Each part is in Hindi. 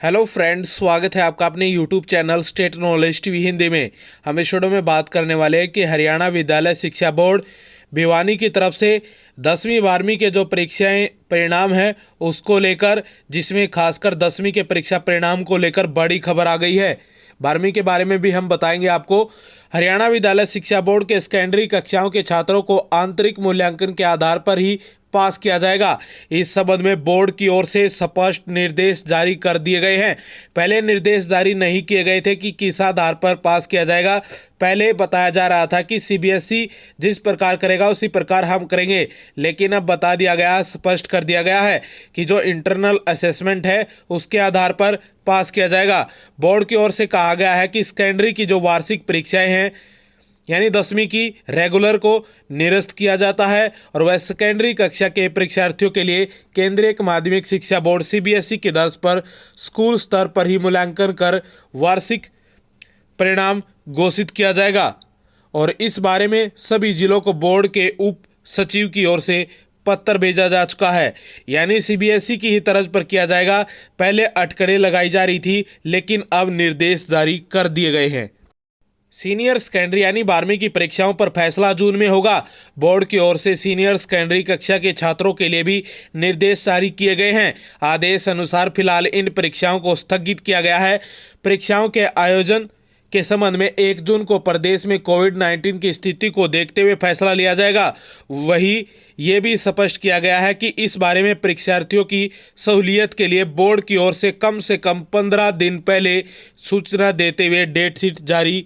हेलो फ्रेंड्स, स्वागत है आपका अपने YouTube channel state knowledge TV Hindi में। हम इस वीडियो में बात करने वाले हैं कि हरियाणा विद्यालय शिक्षा बोर्ड भिवानी की तरफ से 10वीं 12वीं के जो परीक्षाएं परिणाम हैं उसको लेकर, जिसमें खासकर 10वीं के परीक्षा परिणाम को लेकर बड़ी खबर आ गई है। 12वीं के बारे में भी हम बताएंगे आपको। हरियाणा विद्यालय शिक्षा बोर्ड के सेकेंडरी कक्षाओं के छात्रों को आंतरिक मूल्यांकन के आधार पर ही पास किया जाएगा। इस संबंध में बोर्ड की ओर से स्पष्ट निर्देश जारी कर दिए गए हैं। पहले निर्देश जारी नहीं किए गए थे कि किस आधार पर पास किया जाएगा। पहले बताया जा रहा था कि सीबीएसई जिस प्रकार करेगा उसी प्रकार हम करेंगे, लेकिन अब बता दिया गया, स्पष्ट कर दिया गया है कि जो इंटरनल असेसमेंट है उसके आधार पर पास किया जाएगा। बोर्ड की ओर से कहा गया है कि सेकेंडरी की जो वार्षिक परीक्षाएं हैं यानी 10वीं की रेगुलर को निरस्त किया जाता है और वह सेकेंडरी कक्षा के परीक्षार्थियों के लिए केंद्रीय माध्यमिक शिक्षा बोर्ड सीबीएसई की तर्ज पर स्कूल स्तर पर ही मूल्यांकन कर वार्षिक परिणाम घोषित किया जाएगा। और इस बारे में सभी जिलों को बोर्ड के उप सचिव की ओर से पत्र भेजा जा चुका है। यानी सीबीएसई की ही तर्ज पर किया जाएगा। पहले अटकलें लगाई जा रही थी, लेकिन अब निर्देश जारी कर दिए गए हैं। सीनियर सेकेंडरी यानी 12वीं की परीक्षाओं पर फैसला जून में होगा। बोर्ड की ओर से सीनियर सेकेंडरी कक्षा के छात्रों के लिए भी निर्देश जारी किए गए हैं। आदेश अनुसार फिलहाल इन परीक्षाओं को स्थगित किया गया है। परीक्षाओं के आयोजन के संबंध में 1 जून को प्रदेश में कोविड-19 की स्थिति को देखते हुए फैसला लिया जाएगा। वहीं ये भी स्पष्ट किया गया है कि इस बारे में परीक्षार्थियों की सहूलियत के लिए बोर्ड की ओर से कम 15 दिन पहले सूचना देते हुए डेट शीट जारी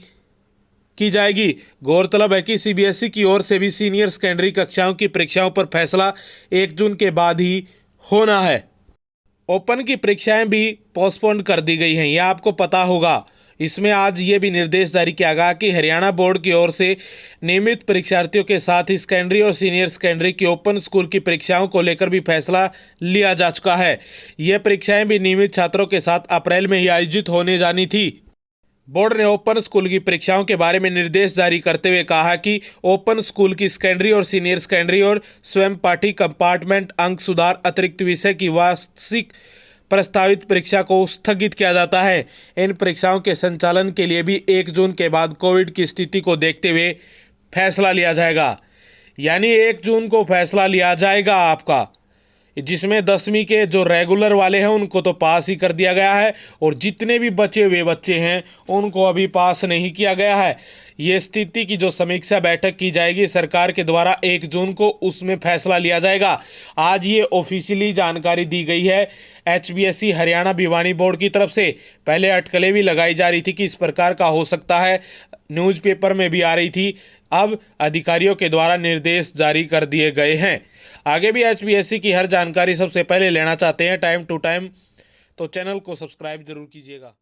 की जाएगी। गौरतलब है कि सीबीएसई की ओर से भी सीनियर सेकेंडरी कक्षाओं की परीक्षाओं पर फैसला 1 जून के बाद ही होना है। ओपन की परीक्षाएं भी पोस्टपोन कर दी गई हैं, यह आपको पता होगा। इसमें आज ये भी निर्देश जारी किया गया कि हरियाणा बोर्ड की ओर से नियमित परीक्षार्थियों के साथ ही सेकेंडरी और सीनियर सेकेंडरी की ओपन स्कूल की परीक्षाओं को लेकर भी फैसला लिया जा चुका है। यह परीक्षाएं भी नियमित छात्रों के साथ अप्रैल में ही आयोजित होने जानी थी। बोर्ड ने ओपन स्कूल की परीक्षाओं के बारे में निर्देश जारी करते हुए कहा कि ओपन स्कूल की सेकेंडरी और सीनियर सेकेंडरी और स्वयं पाठी कंपार्टमेंट अंक सुधार अतिरिक्त विषय की वार्षिक प्रस्तावित परीक्षा को स्थगित किया जाता है। इन परीक्षाओं के संचालन के लिए भी 1 जून के बाद कोविड की स्थिति को देखते हुए फैसला लिया जाएगा। यानी 1 जून को फैसला लिया जाएगा आपका, जिसमें 10वीं के जो रेगुलर वाले हैं उनको तो पास ही कर दिया गया है और जितने भी बचे हुए बच्चे हैं उनको अभी पास नहीं किया गया है। ये स्थिति की जो समीक्षा बैठक की जाएगी सरकार के द्वारा 1 जून को, उसमें फैसला लिया जाएगा। आज ये ऑफिशियली जानकारी दी गई है एचबीएसई हरियाणा भिवानी बोर्ड की तरफ से। पहले अटकलें भी लगाई जा रही थी कि इस प्रकार का हो सकता है, न्यूज़पेपर में भी आ रही थी। अब अधिकारियों के द्वारा निर्देश जारी कर दिए गए हैं। आगे भी एचबीएसई की हर जानकारी सबसे पहले लेना चाहते हैं टाइम टू टाइम, तो चैनल को सब्सक्राइब जरूर कीजिएगा।